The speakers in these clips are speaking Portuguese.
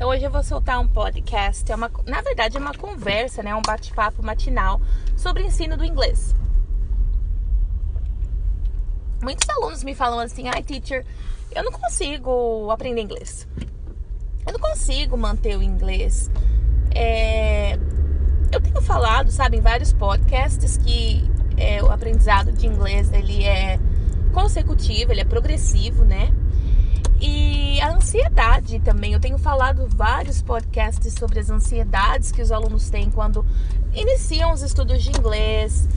Hoje eu vou soltar um podcast, na verdade é uma conversa, né? Um bate-papo matinal sobre o ensino do inglês. Muitos alunos me falam assim, teacher, eu não consigo aprender inglês. Eu não consigo manter o inglês. Eu tenho falado, em vários podcasts que o aprendizado de inglês, ele é consecutivo, ele é progressivo, né? E a ansiedade também, eu tenho falado vários podcasts sobre as ansiedades que os alunos têm quando iniciam os estudos de inglês,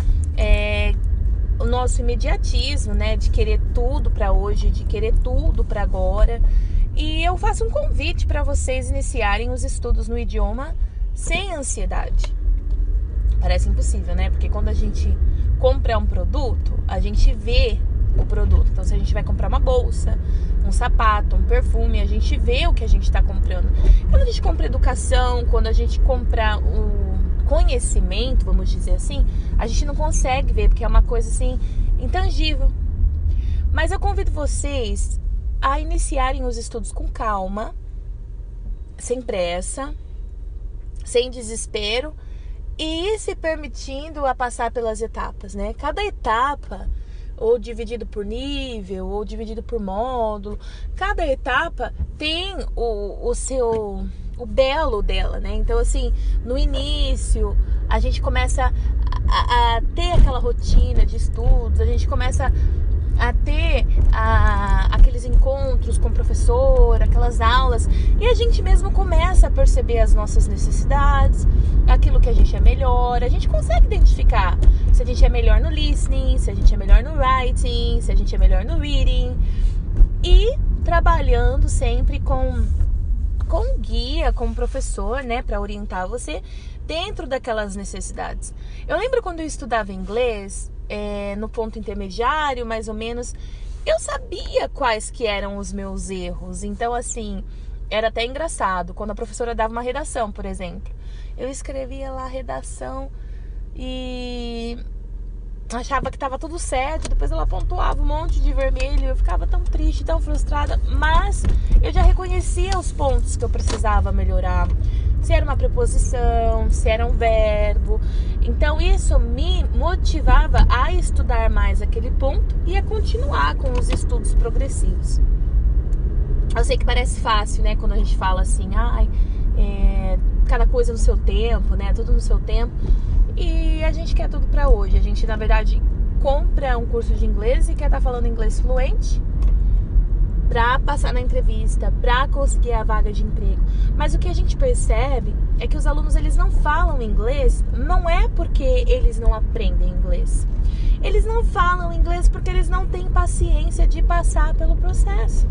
o nosso imediatismo, né, de querer tudo para hoje, de querer tudo para agora. E eu faço um convite para vocês iniciarem os estudos no idioma sem ansiedade. Parece impossível, né? Porque quando a gente compra um produto, a gente vê o produto. Então, se a gente vai comprar uma bolsa, um sapato, um perfume, a gente vê o que a gente está comprando. Quando a gente compra educação, quando a gente compra o conhecimento, vamos dizer assim, a gente não consegue ver, porque é uma coisa assim, intangível. Mas eu convido vocês a iniciarem os estudos com calma, sem pressa, sem desespero e se permitindo a passar pelas etapas, né? Cada etapa, ou dividido por nível, ou dividido por módulo, cada etapa tem o belo dela, né? Então, assim, no início, a gente começa a ter aquela rotina de estudos, a gente começa a ter aqueles encontros com o professor, aquelas aulas, e a gente mesmo começa a perceber as nossas necessidades, aquilo que a gente é melhor, a gente consegue identificar se a gente é melhor no listening, se a gente é melhor no writing, se a gente é melhor no reading, e trabalhando sempre com guia, com o professor, né, para orientar você dentro daquelas necessidades. Eu lembro quando eu estudava inglês, no ponto intermediário, mais ou menos, eu sabia quais que eram os meus erros. Então, assim, era até engraçado. Quando a professora dava uma redação, por exemplo, eu escrevia lá a redação e achava que estava tudo certo. Depois ela pontuava um monte de vermelho. Eu ficava tão triste, tão frustrada. Mas eu já reconhecia os pontos que eu precisava melhorar. Se era uma preposição, se era um verbo. Então isso me motivava a estudar mais aquele ponto e a continuar com os estudos progressivos. Eu sei que parece fácil, né? Quando a gente fala assim, cada coisa no seu tempo, né? Tudo no seu tempo. E a gente quer tudo pra hoje. A gente, na verdade, compra um curso de inglês e quer estar falando inglês fluente para passar na entrevista, para conseguir a vaga de emprego. Mas o que a gente percebe é que os alunos, eles não falam inglês, não é porque eles não aprendem inglês. Eles não falam inglês porque eles não têm paciência de passar pelo processo.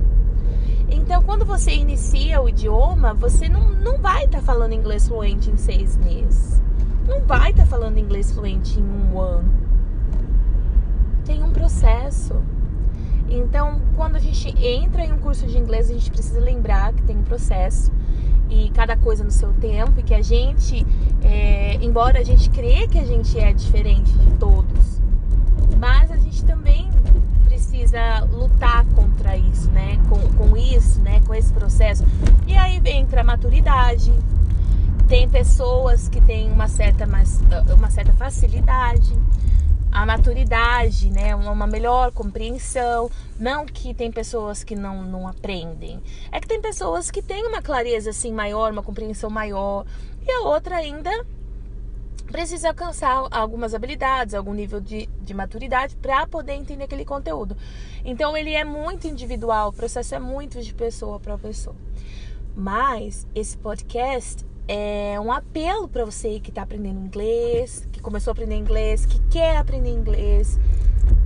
Então, quando você inicia o idioma, você não vai estar falando inglês fluente em 6 meses. Não vai estar falando inglês fluente em 1 ano. Tem um processo. Então, quando a gente entra em um curso de inglês, a gente precisa lembrar que tem um processo e cada coisa no seu tempo, e que a gente, embora a gente crê que a gente é diferente de todos, mas a gente também precisa lutar contra isso, né? Com isso, né? Com esse processo. E aí entra a maturidade. Tem pessoas que têm uma certa facilidade. A maturidade, né, uma melhor compreensão. Não que tem pessoas que não aprendem. É que tem pessoas que têm uma clareza assim maior, uma compreensão maior. E a outra ainda precisa alcançar algumas habilidades, algum nível de maturidade para poder entender aquele conteúdo. Então ele é muito individual, o processo é muito de pessoa para pessoa. Mas esse podcast é um apelo para você que está aprendendo inglês, que começou a aprender inglês, que quer aprender inglês,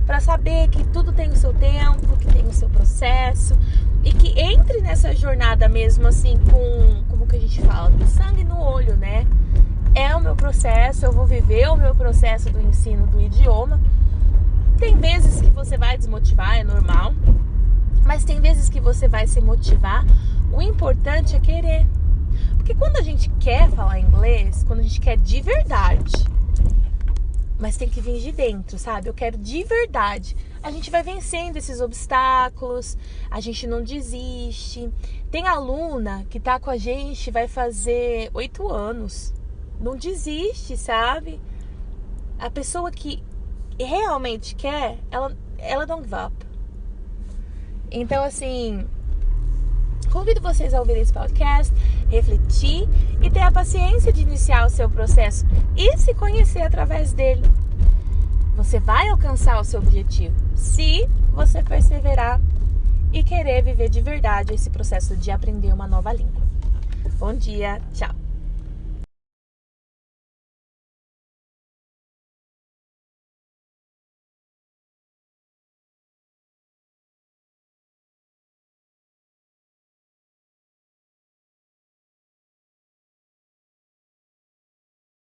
para saber que tudo tem o seu tempo, que tem o seu processo, e que entre nessa jornada mesmo assim como que a gente fala, com sangue no olho, né? É o meu processo, eu vou viver o meu processo do ensino do idioma. Tem vezes que você vai desmotivar, é normal, mas tem vezes que você vai se motivar. O importante é querer. Porque quando a gente quer falar inglês, quando a gente quer de verdade, mas tem que vir de dentro, sabe? Eu quero de verdade. A gente vai vencendo esses obstáculos, a gente não desiste. Tem aluna que tá com a gente, vai fazer 8 anos. Não desiste, sabe? A pessoa que realmente quer, ela don't give up. Então, assim, convido vocês a ouvir esse podcast, refletir e ter a paciência de iniciar o seu processo e se conhecer através dele. Você vai alcançar o seu objetivo se você perseverar e querer viver de verdade esse processo de aprender uma nova língua. Bom dia, tchau!